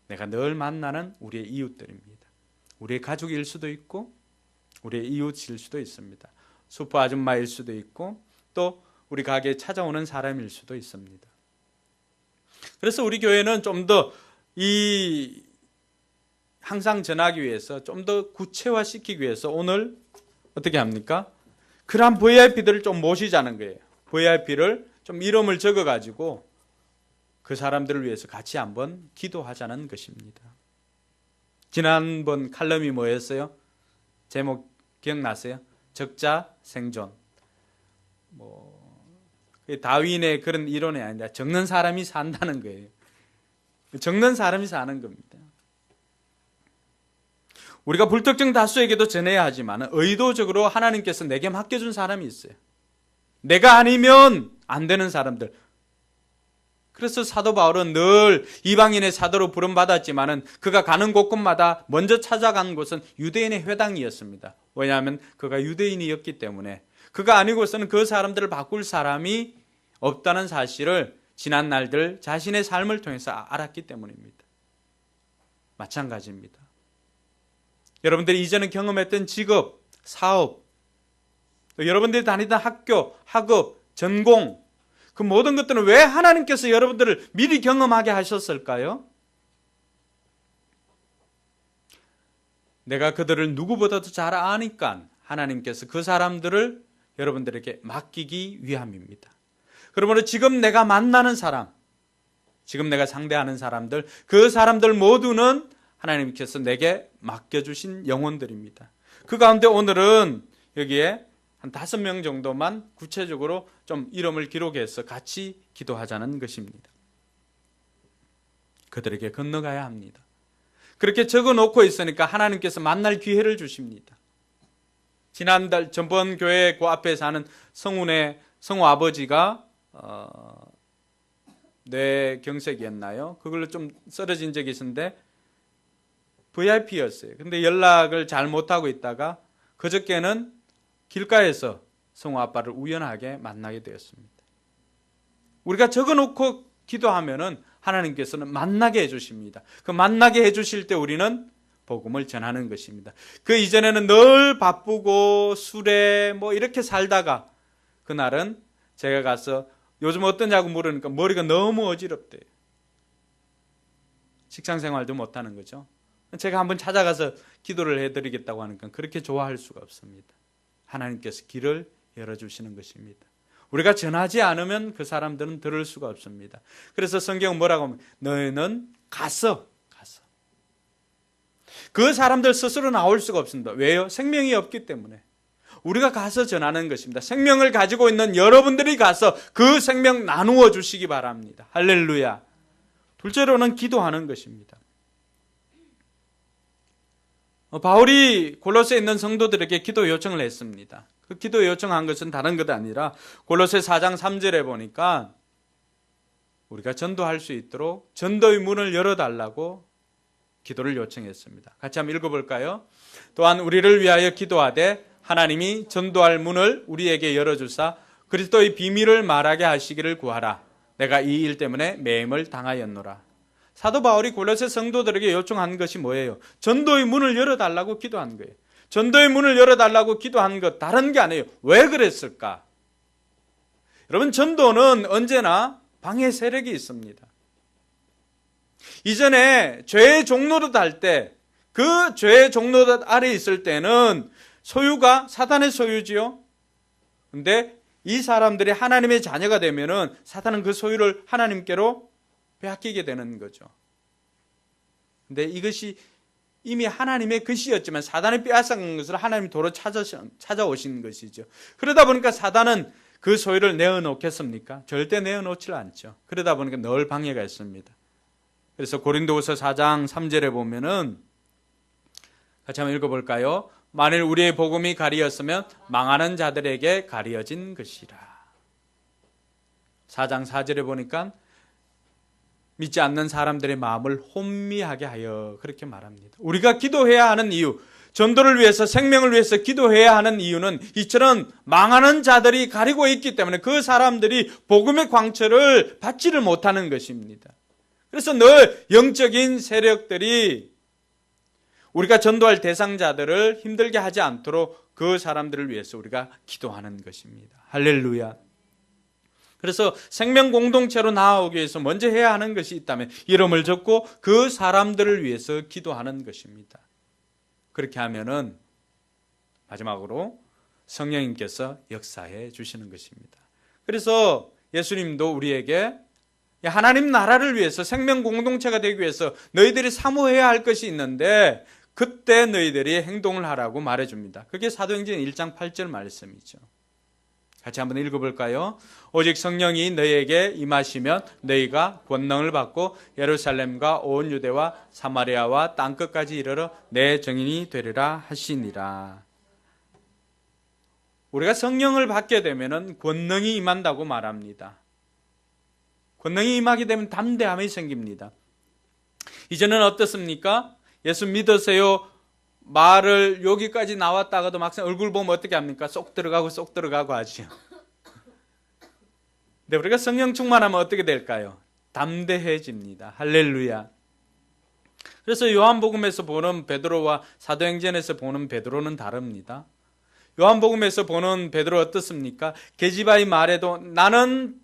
Speaker 1: 내가 늘 만나는 우리의 이웃들입니다. 우리의 가족일 수도 있고 우리의 이웃일 수도 있습니다. 슈퍼 아줌마일 수도 있고 또 우리 가게에 찾아오는 사람일 수도 있습니다. 그래서 우리 교회는 좀 더 항상 전하기 위해서 좀 더 구체화시키기 위해서 오늘 어떻게 합니까? 그런 VIP들을 좀 모시자는 거예요. VIP를 좀 이름을 적어가지고 그 사람들을 위해서 같이 한번 기도하자는 것입니다. 지난번 칼럼이 뭐였어요? 제목 기억나세요? 적자 생존. 다윈의 그런 이론이 아니라 적는 사람이 산다는 거예요. 적는 사람이 사는 겁니다. 우리가 불특정 다수에게도 전해야 하지만 의도적으로 하나님께서 내게 맡겨준 사람이 있어요. 내가 아니면 안 되는 사람들. 그래서 사도 바울은 늘 이방인의 사도로 부름받았지만은 그가 가는 곳곳마다 먼저 찾아간 곳은 유대인의 회당이었습니다. 왜냐하면 그가 유대인이었기 때문에 그가 아니고서는 그 사람들을 바꿀 사람이 없다는 사실을 지난 날들 자신의 삶을 통해서 알았기 때문입니다. 마찬가지입니다. 여러분들이 이전에 경험했던 직업, 사업, 또 여러분들이 다니던 학교, 학업, 전공, 그 모든 것들은 왜 하나님께서 여러분들을 미리 경험하게 하셨을까요? 내가 그들을 누구보다도 잘 아니까 하나님께서 그 사람들을 여러분들에게 맡기기 위함입니다. 그러므로 지금 내가 만나는 사람, 지금 내가 상대하는 사람들, 그 사람들 모두는 하나님께서 내게 맡겨주신 영혼들입니다. 그 가운데 오늘은 여기에 한 5명 정도만 구체적으로 좀 이름을 기록해서 같이 기도하자는 것입니다. 그들에게 건너가야 합니다. 그렇게 적어놓고 있으니까 하나님께서 만날 기회를 주십니다. 지난달 전번 교회 그 앞에 사는 성우 아버지가 뇌경색이었나요? 그걸로 좀 쓰러진 적이 있었는데 VIP였어요. 근데 연락을 잘 못하고 있다가 그저께는 길가에서 성우 아빠를 우연하게 만나게 되었습니다. 우리가 적어놓고 기도하면은 하나님께서는 만나게 해주십니다. 그 만나게 해주실 때 우리는 복음을 전하는 것입니다. 그 이전에는 늘 바쁘고 술에 이렇게 살다가 그날은 제가 가서 요즘 어떠냐고 물으니까 머리가 너무 어지럽대요. 직장생활도 못하는 거죠. 제가 한번 찾아가서 기도를 해드리겠다고 하니까 그렇게 좋아할 수가 없습니다. 하나님께서 길을 열어주시는 것입니다. 우리가 전하지 않으면 그 사람들은 들을 수가 없습니다. 그래서 성경은 뭐라고 하면 너희는 가서 그 사람들 스스로 나올 수가 없습니다. 왜요? 생명이 없기 때문에. 우리가 가서 전하는 것입니다. 생명을 가지고 있는 여러분들이 가서 그 생명 나누어 주시기 바랍니다. 할렐루야. 둘째로는 기도하는 것입니다. 바울이 골로새에 있는 성도들에게 기도 요청을 했습니다. 그 기도 요청한 것은 다른 것 아니라 골로새 4장 3절에 보니까 우리가 전도할 수 있도록 전도의 문을 열어달라고 기도를 요청했습니다. 같이 한번 읽어볼까요? 또한 우리를 위하여 기도하되 하나님이 전도할 문을 우리에게 열어주사 그리스도의 비밀을 말하게 하시기를 구하라. 내가 이 일 때문에 매임을 당하였노라. 사도 바울이 골로새 성도들에게 요청한 것이 뭐예요? 전도의 문을 열어달라고 기도한 거예요. 전도의 문을 열어달라고 기도한 것 다른 게 아니에요. 왜 그랬을까? 여러분, 전도는 언제나 방해 세력이 있습니다. 이전에 죄의 종노릇 할 때, 그 죄의 종노릇 아래 있을 때는 소유가 사단의 소유지요. 근데 이 사람들이 하나님의 자녀가 되면은 사단은 그 소유를 하나님께로 빼앗기게 되는 거죠. 근데 이것이 이미 하나님의 것이었지만 사단이 빼앗은 것을 하나님이 도로 찾아오신 것이죠. 그러다 보니까 사단은 그 소유를 내어놓겠습니까? 절대 내어놓질 않죠. 그러다 보니까 늘 방해가 있습니다. 그래서 고린도후서 4장 3절에 보면은 같이 한번 읽어볼까요? 만일 우리의 복음이 가리었으면 망하는 자들에게 가리어진 것이라. 4장 4절에 보니까 믿지 않는 사람들의 마음을 혼미하게 하여 그렇게 말합니다. 우리가 기도해야 하는 이유, 전도를 위해서, 생명을 위해서 기도해야 하는 이유는 이처럼 망하는 자들이 가리고 있기 때문에 그 사람들이 복음의 광채를 받지를 못하는 것입니다. 그래서 늘 영적인 세력들이 우리가 전도할 대상자들을 힘들게 하지 않도록 그 사람들을 위해서 우리가 기도하는 것입니다. 할렐루야. 그래서 생명 공동체로 나아오기 위해서 먼저 해야 하는 것이 있다면 이름을 적고 그 사람들을 위해서 기도하는 것입니다. 그렇게 하면은 마지막으로 성령님께서 역사해 주시는 것입니다. 그래서 예수님도 우리에게 하나님 나라를 위해서, 생명 공동체가 되기 위해서 너희들이 사모해야 할 것이 있는데 그때 너희들이 행동을 하라고 말해줍니다. 그게 사도행전 1장 8절 말씀이죠. 같이 한번 읽어볼까요? 오직 성령이 너희에게 임하시면 너희가 권능을 받고 예루살렘과 온 유대와 사마리아와 땅끝까지 이르러 내 증인이 되리라 하시니라. 우리가 성령을 받게 되면 권능이 임한다고 말합니다. 권능이 임하게 되면 담대함이 생깁니다. 이제는 어떻습니까? 예수 믿으세요. 말을 여기까지 나왔다가도 막상 얼굴 보면 어떻게 합니까? 쏙 들어가고 하지요. 근데 우리가 성령 충만하면 어떻게 될까요? 담대해집니다. 할렐루야. 그래서 요한복음에서 보는 베드로와 사도행전에서 보는 베드로는 다릅니다. 요한복음에서 보는 베드로 어떻습니까? 계집아이 말에도 나는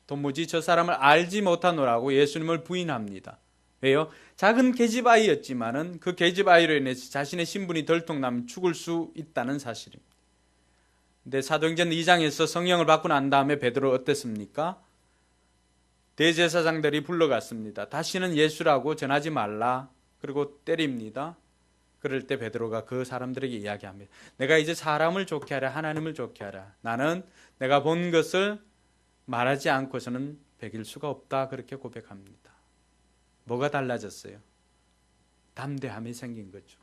Speaker 1: 도무지 저 사람을 알지 못하노라고 예수님을 부인합니다. 왜요? 작은 계집아이였지만은 그 계집아이로 인해서 자신의 신분이 덜통나면 죽을 수 있다는 사실입니다. 근데 사도행전 2장에서 성령을 받고 난 다음에 베드로 어땠습니까? 대제사장들이 불러갔습니다. 다시는 예수라고 전하지 말라. 그리고 때립니다. 그럴 때 베드로가 그 사람들에게 이야기합니다. 내가 이제 사람을 좋게 하라, 하나님을 좋게 하라. 나는 내가 본 것을 말하지 않고서는 베길 수가 없다. 그렇게 고백합니다. 뭐가 달라졌어요? 담대함이 생긴 거죠.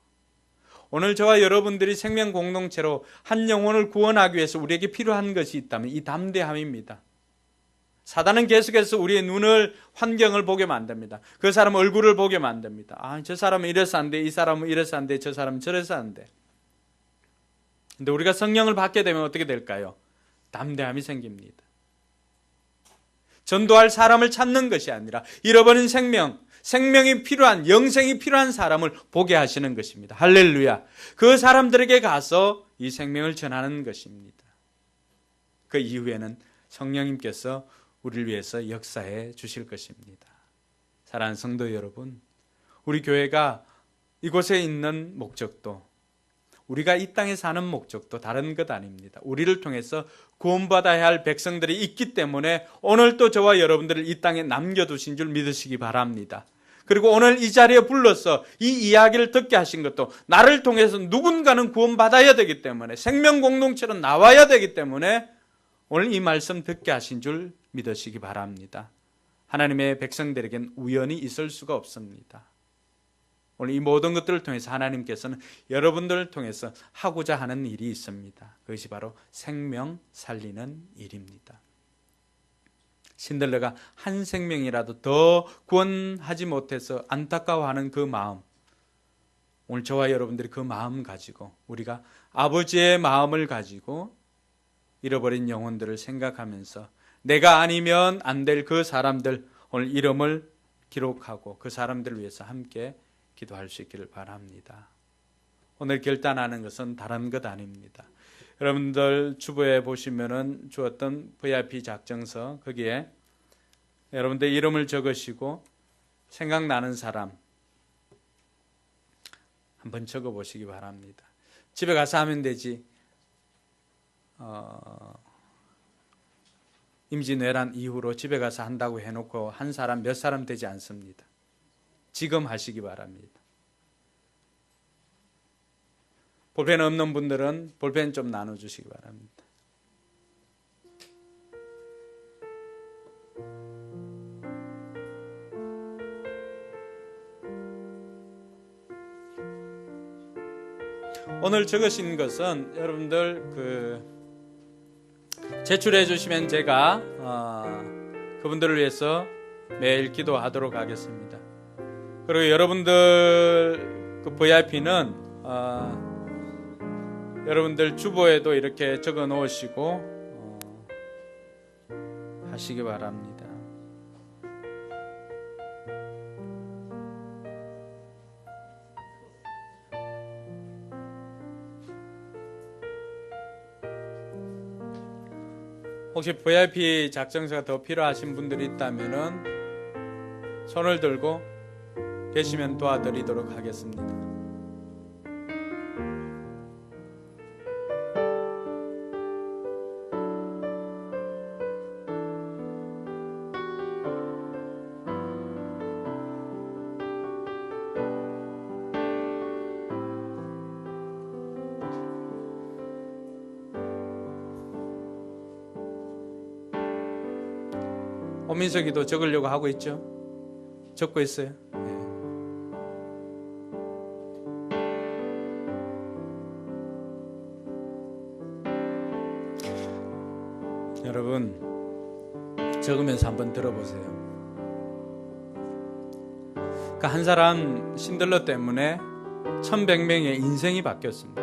Speaker 1: 오늘 저와 여러분들이 생명 공동체로 한 영혼을 구원하기 위해서 우리에게 필요한 것이 있다면 이 담대함입니다. 사단은 계속해서 우리의 눈을, 환경을 보게 만듭니다. 그 사람 얼굴을 보게 만듭니다. 아, 저 사람은 이래서 안 돼, 이 사람은 이래서 안 돼, 저 사람은 저래서 안 돼. 근데 우리가 성령을 받게 되면 어떻게 될까요? 담대함이 생깁니다. 전도할 사람을 찾는 것이 아니라 잃어버린 생명이 필요한, 영생이 필요한 사람을 보게 하시는 것입니다. 할렐루야. 그 사람들에게 가서 이 생명을 전하는 것입니다. 그 이후에는 성령님께서 우리를 위해서 역사해 주실 것입니다. 사랑하는 성도 여러분, 우리 교회가 이곳에 있는 목적도, 우리가 이 땅에 사는 목적도 다른 것 아닙니다. 우리를 통해서 구원받아야 할 백성들이 있기 때문에 오늘 또 저와 여러분들을 이 땅에 남겨두신 줄 믿으시기 바랍니다. 그리고 오늘 이 자리에 불러서 이 이야기를 듣게 하신 것도 나를 통해서 누군가는 구원받아야 되기 때문에, 생명 공동체로 나와야 되기 때문에 오늘 이 말씀 듣게 하신 줄 믿으시기 바랍니다. 하나님의 백성들에겐 우연이 있을 수가 없습니다. 오늘 이 모든 것들을 통해서 하나님께서는 여러분들을 통해서 하고자 하는 일이 있습니다. 그것이 바로 생명 살리는 일입니다. 신들레가 한 생명이라도 더 구원하지 못해서 안타까워하는 그 마음, 오늘 저와 여러분들이 그 마음 가지고, 우리가 아버지의 마음을 가지고 잃어버린 영혼들을 생각하면서 내가 아니면 안 될 그 사람들 오늘 이름을 기록하고 그 사람들을 위해서 함께 기도할 수 있기를 바랍니다. 오늘 결단하는 것은 다른 것 아닙니다. 여러분들 주보에 보시면은 주었던 VIP 작정서 거기에 여러분들 이름을 적으시고 생각나는 사람 한번 적어보시기 바랍니다. 집에 가서 하면 되지. 임진왜란 이후로 집에 가서 한다고 해놓고 한 사람 몇 사람 되지 않습니다. 지금 하시기 바랍니다. 볼펜 없는 분들은 볼펜 좀 나눠주시기 바랍니다. 오늘 적으신 것은 여러분들 제출해 주시면 제가 그분들을 위해서 매일 기도하도록 하겠습니다. 그리고 여러분들 그 VIP는 여러분들 주보에도 이렇게 적어 놓으시고 하시기 바랍니다. 혹시 VIP 작정서가 더 필요하신 분들이 있다면은 손을 들고 계시면 도와드리도록 하겠습니다. 오민석이도 적으려고 하고 있죠? 적고 있어요? 네. 여러분 적으면서 한번 들어보세요. 그러니까 한 사람 신들러 때문에 1100명의 인생이 바뀌었습니다.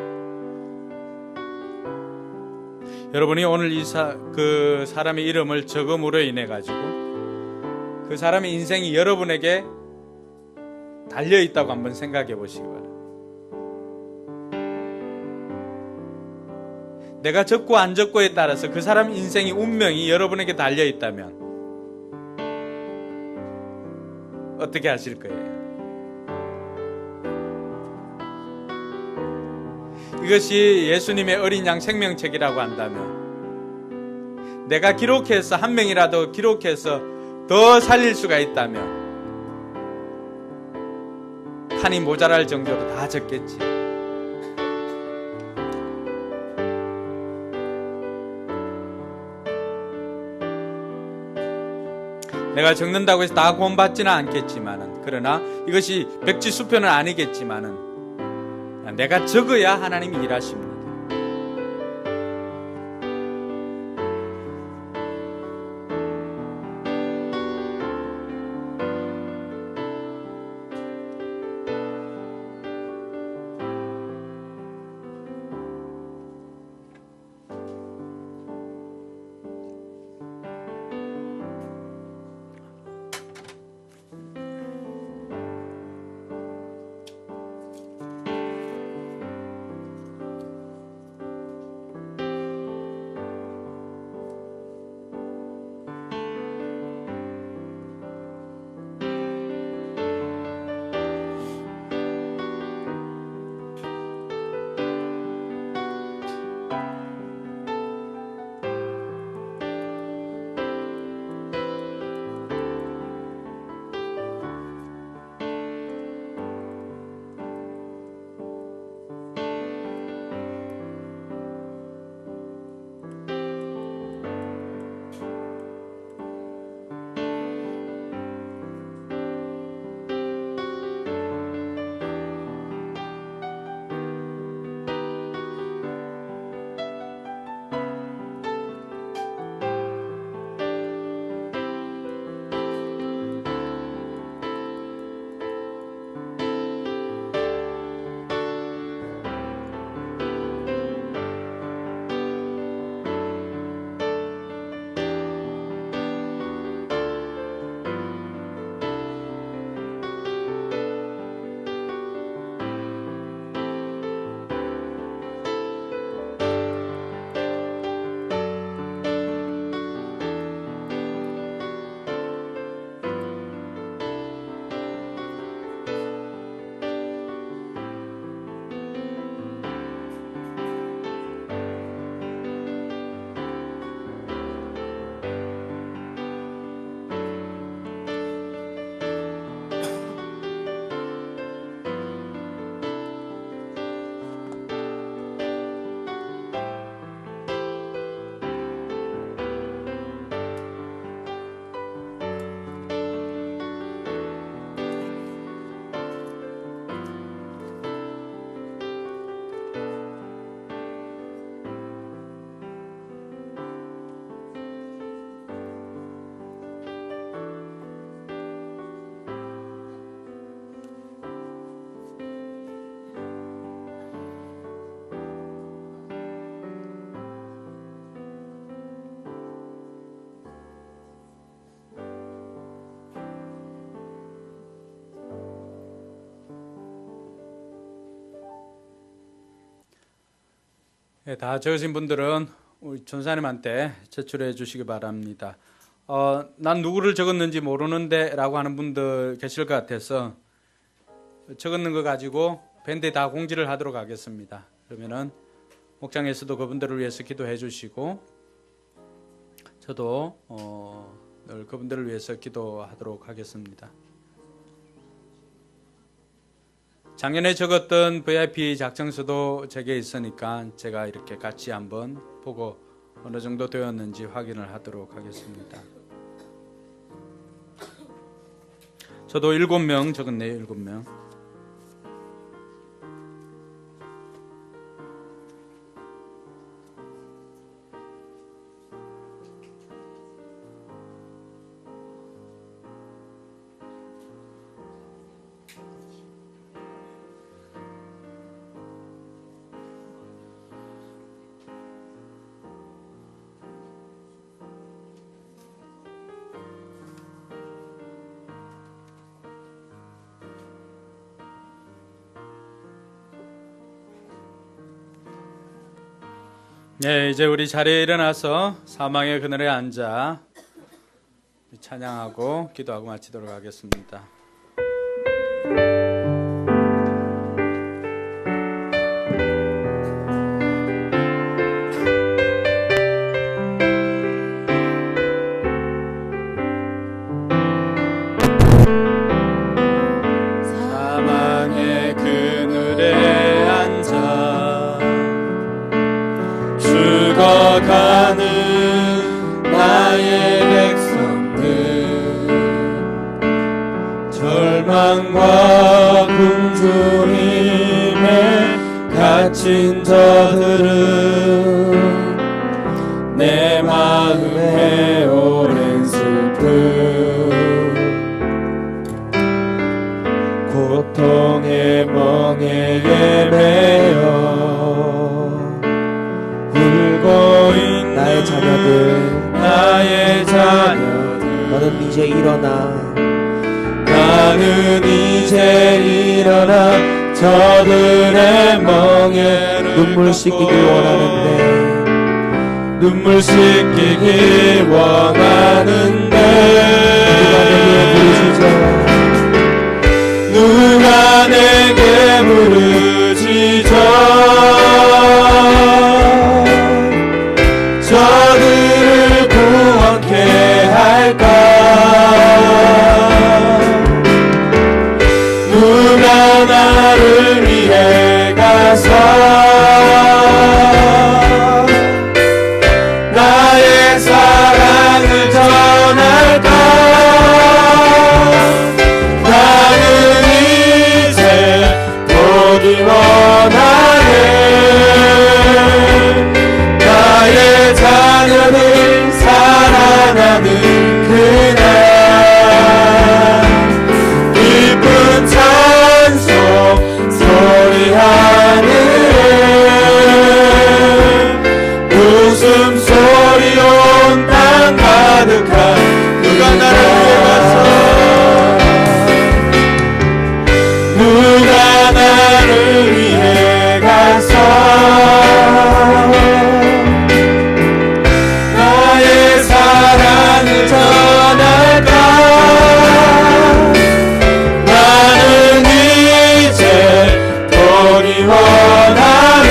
Speaker 1: 여러분이 오늘 그 사람의 이름을 적음으로 인해 가지고 그 사람의 인생이 여러분에게 달려있다고 한번 생각해 보시기 바랍니다. 내가 적고 안 적고에 따라서 그 사람 인생의 운명이 여러분에게 달려있다면 어떻게 하실 거예요? 이것이 예수님의 어린 양 생명책이라고 한다면 내가 기록해서 한 명이라도 기록해서 더 살릴 수가 있다면 칸이 모자랄 정도로 다 적겠지. 내가 적는다고 해서 다 구원받지는 않겠지만은 그러나 이것이 백지수표는 아니겠지만은 내가 적어야 하나님이 일하십니다. 다 적으신 분들은 우리 전사님한테 제출해 주시기 바랍니다. 난 누구를 적었는지 모르는데 라고 하는 분들 계실 것 같아서 적었는 거 가지고 밴드에 다 공지를 하도록 하겠습니다. 그러면은 목장에서도 그분들을 위해서 기도해 주시고 저도 늘 그분들을 위해서 기도하도록 하겠습니다. 작년에 적었던 VIP 작성서도 제게 있으니까 제가 이렇게 같이 한번 보고 어느 정도 되었는지 확인을 하도록 하겠습니다. 저도 7명 적었네요. 7명. 네, 이제 우리 자리에 일어나서 사망의 그늘에 앉아 찬양하고 기도하고 마치도록 하겠습니다. 사망의 그늘에 앉아 죽어가는 나의 백성들 절망과 굶주림에 갇힌 저들은 내 마음에 오랜 슬픔 고통의 멍에에 매여 울고 있는 나의 자녀들
Speaker 4: 너는 이제 일어나
Speaker 1: 나는 이제 일어나 저들의 멍에
Speaker 4: 눈물 씻기길 원하는데
Speaker 1: 눈물 씻기길 원하는데 누가 내게 부르짖어 저들을 구원케 할까 누가 나를 위해 가서 나의 사랑을 전할까 나는 이제 보기 원하네 나의 자녀들 살아나는 그날 기쁜 찬송 소리 하늘에 웃음소리 온 땅 가득한 누가 나를 위해 가서 누가 나를 위해 가서 나의 사랑을 전할까 나는 이제 보기 원하네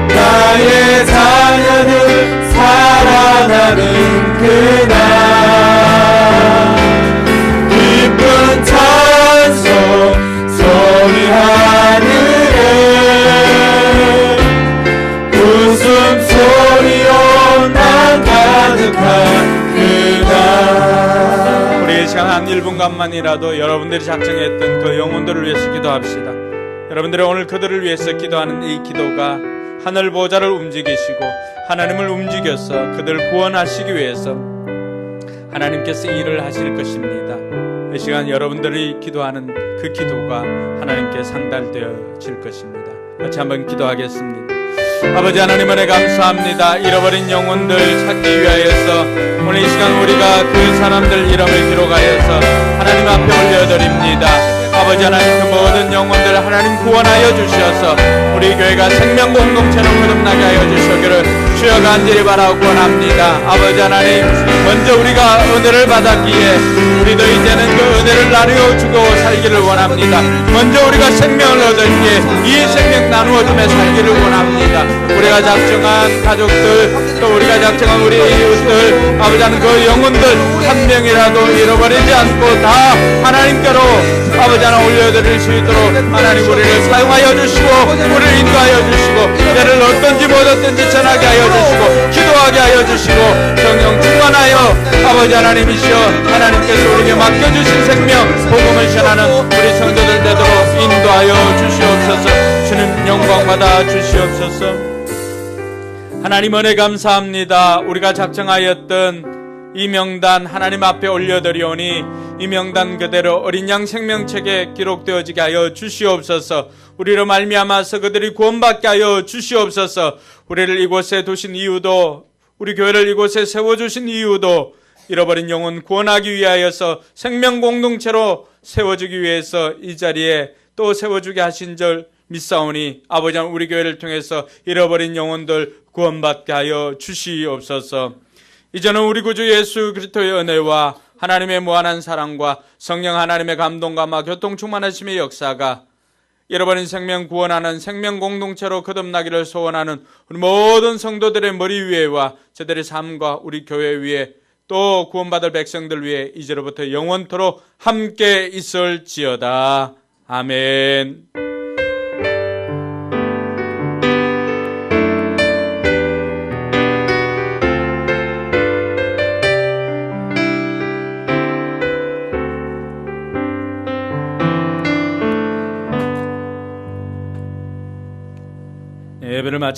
Speaker 1: 나의 자녀들 살아나는 그날 기쁜 찬송 소리 하늘에 웃음소리 온 땅 가득한 그날 우리 시간 한 1분간만이라도 여러분들이 작정했던 그 영혼들을 위해서 기도합시다. 여러분들이 오늘 그들을 위해서 기도하는 이 기도가 하늘 보좌를 움직이시고 하나님을 움직여서 그들을 구원하시기 위해서 하나님께서 일을 하실 것입니다. 이 시간 여러분들이 기도하는 그 기도가 하나님께 상달되어질 것입니다. 같이 한번 기도하겠습니다. 아버지 하나님 은혜 감사합니다. 잃어버린 영혼들 찾기 위하여서 오늘 이 시간 우리가 그 사람들 이름을 기록하여서 하나님 앞에 올려드립니다. 아버지 하나님 그 모든 영혼들 하나님 구원하여 주셔서 우리 교회가 생명 공동체로 거듭나게 하여 주시기를 주여 간절히 바라고 원합니다. 아버지 하나님 먼저 우리가 은혜를 받았기에 우리도 이제는 그 은혜를 나누어 주고 살기를 원합니다. 먼저 우리가 생명을 얻었기에 이 생명 나누어 주며 살기를 원합니다. 우리가 작정한 가족들 또 우리가 작정한 우리 이웃들 아버지 하나님 그 영혼들 한 명이라도 잃어버리지 않고 다 하나님께로 아버지 하나 올려드릴 수 있도록 하나님 우리를 사용하여 주시고 우리를 인도하여 주시고 때를 얻든지 못 얻든지 전하게 하여 주시고 기도하게 하여 주시고 성령 충만하여 아버지 하나님이시여 하나님께서 우리에게 맡겨주신 생명 복음을 전하는 우리 성도들 되도록 인도하여 주시옵소서. 주님 영광 받아 주시옵소서. 하나님 은혜 감사합니다. 우리가 작정하였던 이 명단 하나님 앞에 올려드리오니 이 명단 그대로 어린 양 생명책에 기록되어지게 하여 주시옵소서. 우리로 말미암아서 그들이 구원받게 하여 주시옵소서. 우리를 이곳에 두신 이유도 우리 교회를 이곳에 세워주신 이유도 잃어버린 영혼 구원하기 위하여서 생명 공동체로 세워주기 위해서 이 자리에 또 세워주게 하신 줄 믿사오니 아버지 우리 교회를 통해서 잃어버린 영혼들 구원받게 하여 주시옵소서. 이제는 우리 구주 예수 그리스도의 은혜와 하나님의 무한한 사랑과 성령 하나님의 감동감화 교통 충만하심의 역사가 잃어버린 생명 구원하는 생명 공동체로 거듭나기를 소원하는 우리 모든 성도들의 머리 위에와 저들의 삶과 우리 교회 위에 또 구원받을 백성들 위에 이제로부터 영원토록 함께 있을지어다. 아멘. 예배를 마치